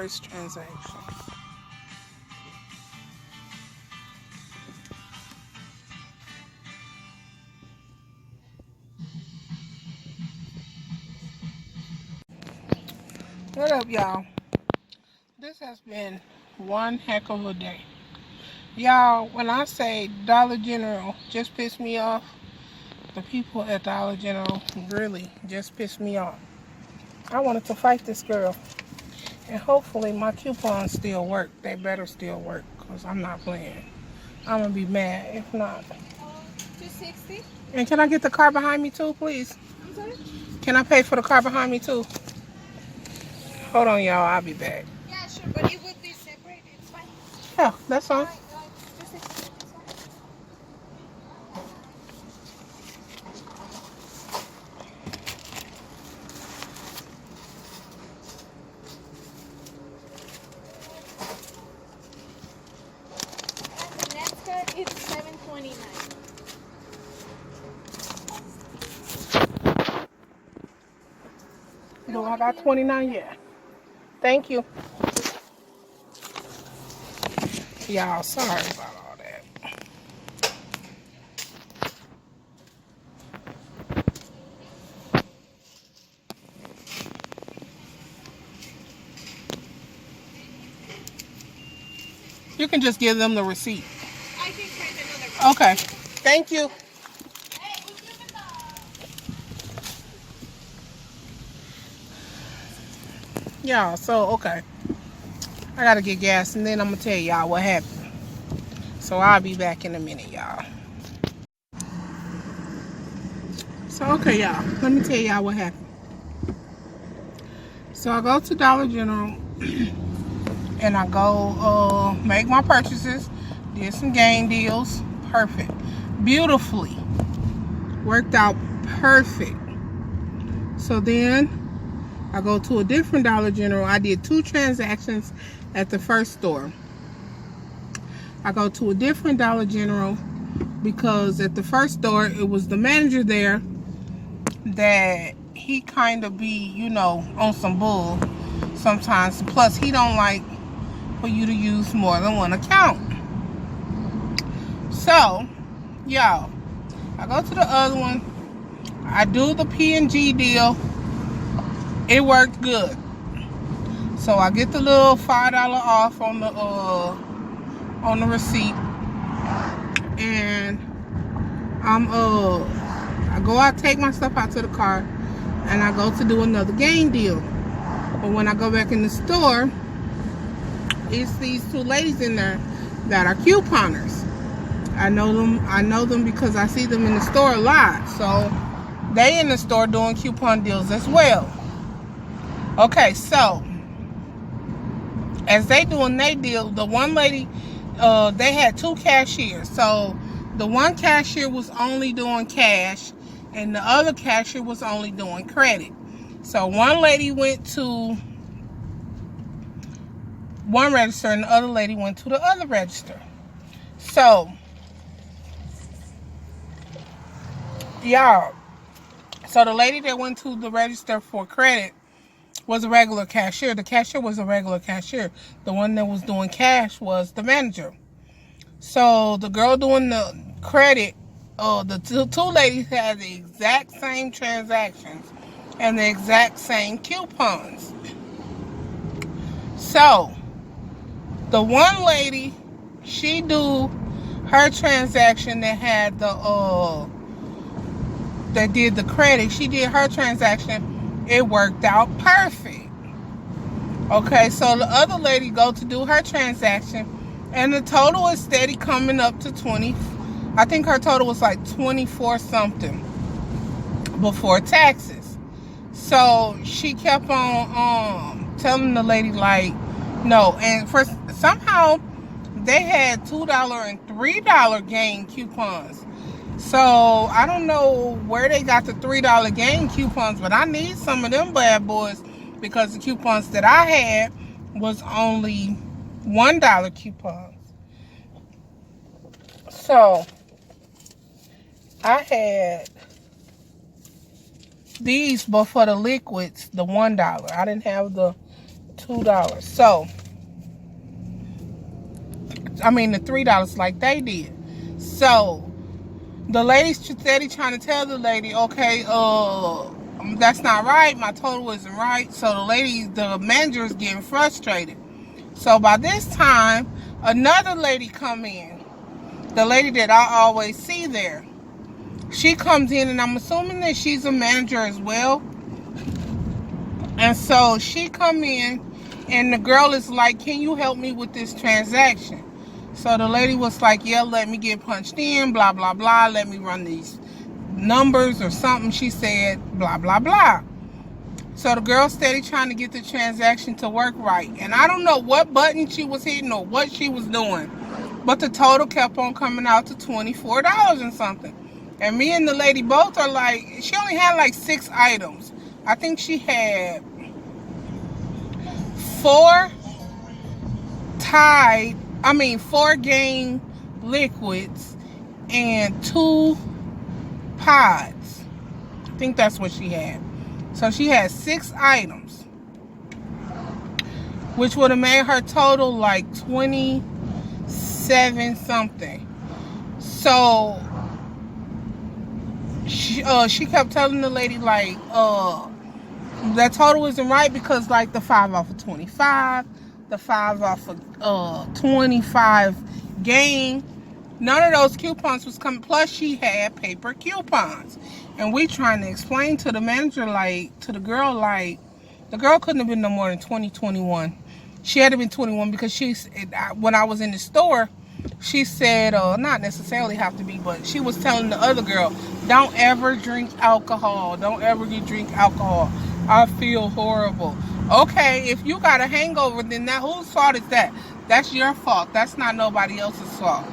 first transaction. What up, y'all? This has been one heck of a day. Y'all, when I say Dollar General just pissed me off, the people at Dollar General really just pissed me off. I wanted to fight this girl. And hopefully my coupons still work. They better still work, because I'm not playing. I'm going to be mad if not. $2.60. And can I get the car behind me too, please? I'm sorry? Can I pay for the car behind me too? Hold on, y'all. I'll be back. Yeah, sure, but it would be separate. It's fine. Yeah, that's fine. $2.60. It's fine. And the next card is $7.29. No, I got 29 yet. Thank you. Y'all, sorry about all that. You can just give them the receipt. I can print another one. Okay. Thank you. Y'all, so, okay. I gotta get gas, and then I'm gonna tell y'all what happened. So I'll be back in a minute, y'all. So, okay, y'all. Let me tell y'all what happened. So I go to Dollar General, and I go make my purchases. Did some game deals. Perfect. Beautifully. Worked out perfect. So then I go to a different Dollar General. I did 2 transactions at the first store. I go to a different Dollar General because at the first store it was the manager there that he kind of be, you know, on some bull sometimes. Plus he don't like for you to use more than one account. So, y'all, I go to the other one. I do the P&G deal. It worked good. So I get the little $5 off on the receipt, and I go out, take my stuff out to the car, and I go to do another game deal. But when I go back in the store, it's these 2 ladies in there that are couponers. I know them because I see them in the store a lot. So they in the store doing coupon deals as well. Okay, so as they doing their deal, the one lady, they had 2 cashiers. So the one cashier was only doing cash, and the other cashier was only doing credit. So one lady went to one register, and the other lady went to the other register. So, y'all, so the lady that went to the register for credit was a regular cashier. The cashier was a regular cashier. The one that was doing cash was the manager. So the girl doing the credit, the two ladies had the exact same transactions and the exact same coupons. So the one lady, she do her transaction that had that did the credit. She did her transaction. It worked out perfect. Okay, so the other lady go to do her transaction, and the total is steady coming up to 20. I think her total was like 24 something before taxes. So she kept on telling the lady like, no. And for somehow they had $2 and $3 gain coupons. So I don't know where they got the $3 gain coupons, but I need some of them bad boys, because the coupons that I had was only $1 coupons. So I had these, but for the liquids, the $1. I didn't have the $2. So, I mean the $3 like they did. So, the lady steady trying to tell the lady, okay, that's not right. My total isn't right. So the manager is getting frustrated. So by this time, another lady come in. The lady that I always see there. She comes in, and I'm assuming that she's a manager as well. And so she come in, and the girl is like, can you help me with this transaction? So the lady was like, yeah, let me get punched in, blah, blah, blah. Let me run these numbers or something. She said, blah, blah, blah. So the girl steady trying to get the transaction to work right. And I don't know what button she was hitting or what she was doing, but the total kept on coming out to $24 and something. And me and the lady both are like, she only had like 6 items. I think she had 4 Gain liquids and 2 pods. I think that's what she had. So she had 6 items, which would have made her total like 27 something. So she kept telling the lady like, that total isn't right because like the 5 off of 25, the 5 off of 25 Gain, none of those coupons was coming. Plus she had paper coupons. And we trying to explain to the manager, like, to the girl, like, the girl couldn't have been no more than 20, 21. She had to been 21 because when I was in the store, she said, not necessarily have to be, but she was telling the other girl, don't ever drink alcohol. Don't ever drink alcohol. I feel horrible. Okay, if you got a hangover, then whose fault is that? That's your fault. That's not nobody else's fault.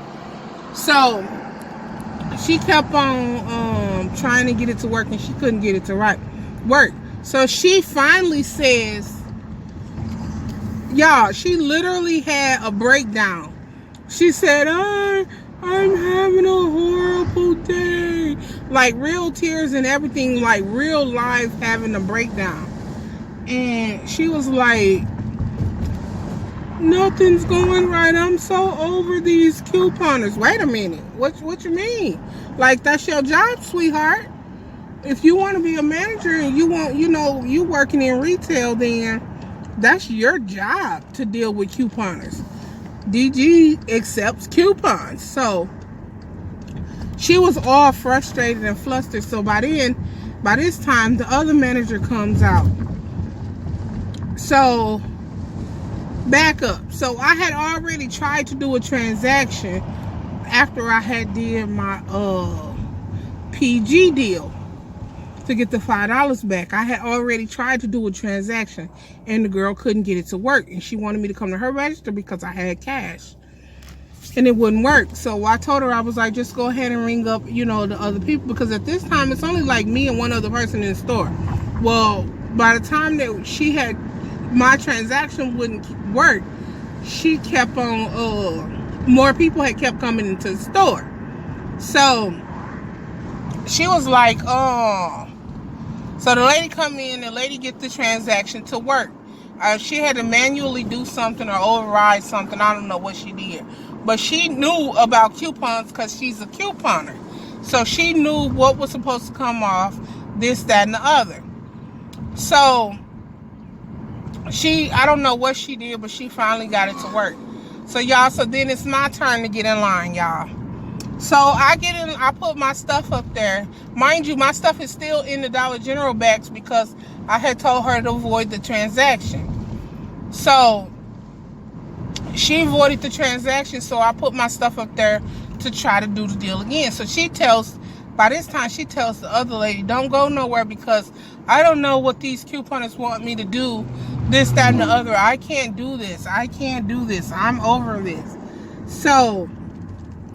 So she kept on trying to get it to work, and she couldn't get it to work. So she finally says, y'all, she literally had a breakdown. She said, I'm having a horrible day. Like real tears and everything, like real life having a breakdown. And she was like, nothing's going right. I'm so over these couponers. Wait a minute. What you mean? Like, that's your job, sweetheart. If you want to be a manager and you want, you working in retail, then that's your job to deal with couponers. DG accepts coupons. So she was all frustrated and flustered. So by this time, the other manager comes out. So back up. So I had already tried to do a transaction after I had did my PG deal to get the $5 back. I had already tried to do a transaction, and the girl couldn't get it to work, and she wanted me to come to her register because I had cash, and it wouldn't work. So I told her, I was like, just go ahead and ring up, the other people, because at this time it's only like me and one other person in the store. Well, by the time that she had, my transaction wouldn't work, she kept on, more people had kept coming into the store. So she was like, so the lady come in, the lady get the transaction to work. She had to manually do something or override something. I don't know what she did. But she knew about coupons because she's a couponer. So she knew what was supposed to come off, this, that, and the other. So I don't know what she did, but she finally got it to work. So y'all, so then it's my turn to get in line, y'all. So I get in, I put my stuff up there. Mind you, my stuff is still in the Dollar General bags because I had told her to avoid the transaction. So she avoided the transaction, so I put my stuff up there to try to do the deal again. So by this time, she tells the other lady, don't go nowhere because I don't know what these couponers want me to do, this, that, and the other. I can't do this. I can't do this. I'm over this. So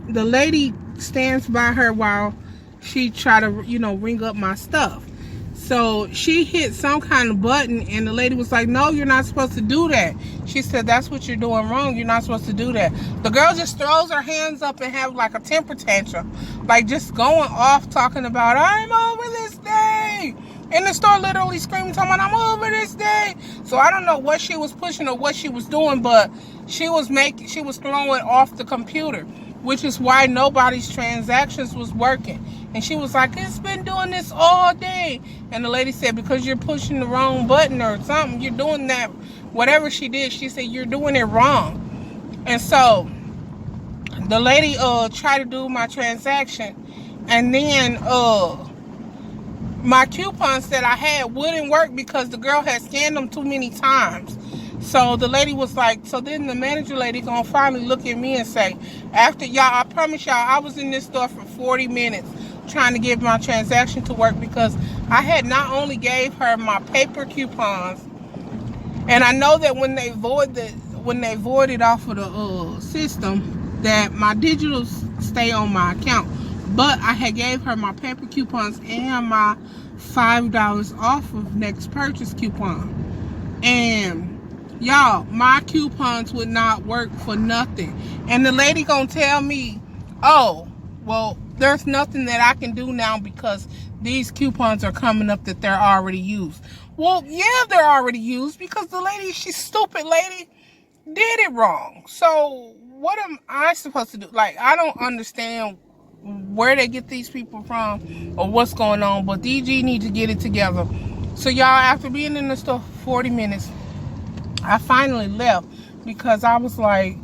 the lady stands by her while she try to, ring up my stuff. So she hit some kind of button, and the lady was like, no, you're not supposed to do that. She said, that's what you're doing wrong. You're not supposed to do that. The girl just throws her hands up and have like a temper tantrum, like just going off talking about, I'm over this day. in the store literally screaming, talking about, I'm over this day. So I don't know what she was pushing or what she was doing, but she was throwing off the computer, which is why nobody's transactions was working. And she was like, it's been doing this all day. And the lady said, because you're pushing the wrong button or something, you're doing that, whatever she did, she said, you're doing it wrong. And so the lady tried to do my transaction, and then my coupons that I had wouldn't work because the girl had scanned them too many times. So the lady was like, so then the manager lady gonna finally look at me and say, after y'all, I promise y'all, I was in this store for 40 minutes trying to get my transaction to work because I had not only gave her my paper coupons, and I know that when they voided off of the system, that my digitals stay on my account. But I had gave her my paper coupons and my $5 off of next purchase coupon. And y'all, my coupons would not work for nothing. And the lady gonna tell me, oh, well, there's nothing that I can do now because these coupons are coming up that they're already used. Well, yeah, they're already used because the lady, she's stupid lady, did it wrong. So what am I supposed to do? Like, I don't understand where they get these people from or what's going on, but DG need to get it together. So y'all, after being in the store for 40 minutes, I finally left because I was like,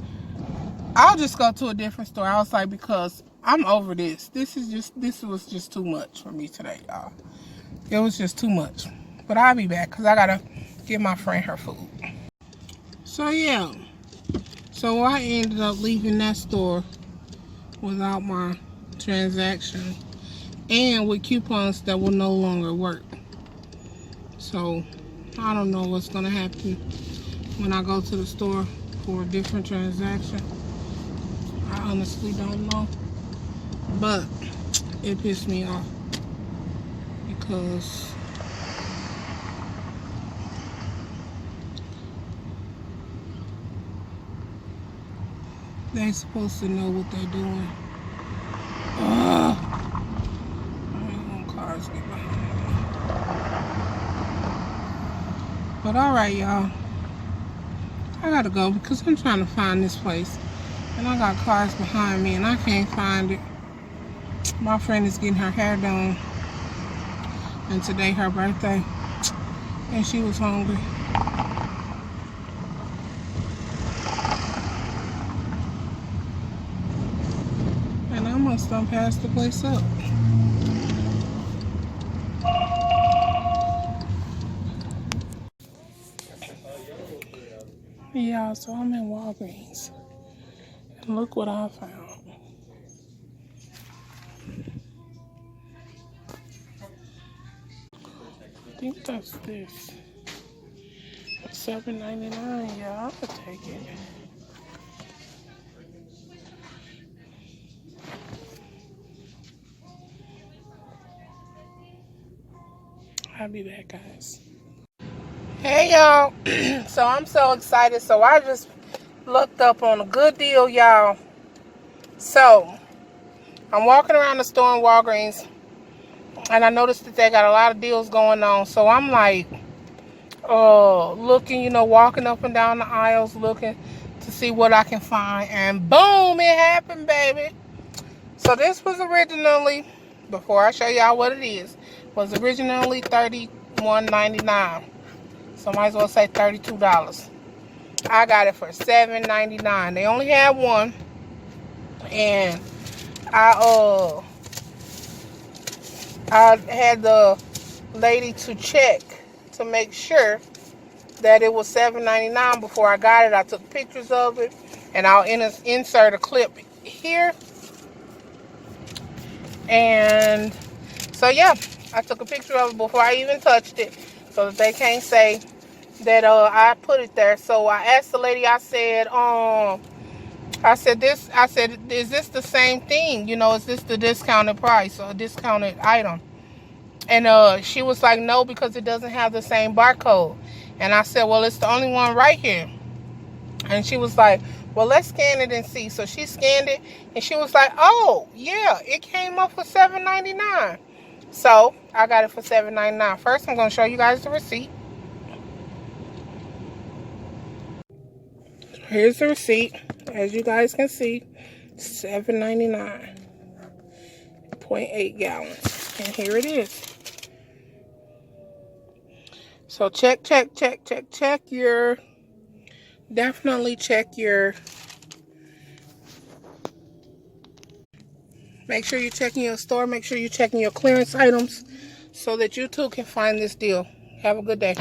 I'll just go to a different store. I was like, because I'm over this. This was just too much for me today, y'all. It was just too much. But I'll be back because I gotta give my friend her food. So yeah, so I ended up leaving that store without my transaction and with coupons that will no longer work. So I don't know what's gonna happen when I go to the store for a different transaction. I honestly don't know, but it pissed me off because they're supposed to know what they're doing. I don't want cars to get behind me. But alright, y'all, I gotta go because I'm trying to find this place and I got cars behind me and I can't find it. My friend is getting her hair done and today her birthday and she was hungry. And I must done passed the place up. Yeah, so I'm in Walgreens and look what I found. I think that's this. $7.99. Yeah, I'll take it. I'll be back, guys. Hey, y'all. So I'm so excited. So I just looked up on a good deal, y'all. So I'm walking around the store in Walgreens and I noticed that they got a lot of deals going on. So I'm like, looking, you know, walking up and down the aisles looking to see what I can find, and boom, it happened, baby. So this was originally, before I show y'all what it is, was originally $31.99. So might as well say $32. I got it for $7.99. They only had one, and I had the lady to check to make sure that it was $7.99 before I got it. I took pictures of it, and I'll insert a clip here. And so yeah, I took a picture of it before I even touched it, so that they can't say that I put it there. So I asked the lady, I said, is this the same thing? You know, is this the discounted price or discounted item? And she was like, no, because it doesn't have the same barcode. And I said, well, it's the only one right here. And she was like, well, let's scan it and see. So she scanned it, and she was like, oh, yeah, it came up for $7.99. So I got it for $7.99. First, I'm going to show you guys the receipt. Here's the receipt. As you guys can see, $7.99. 0.8 gallons. And here it is. So check your, definitely check your, make sure you're checking your store, make sure you're checking your clearance items so that you too can find this deal. Have a good day.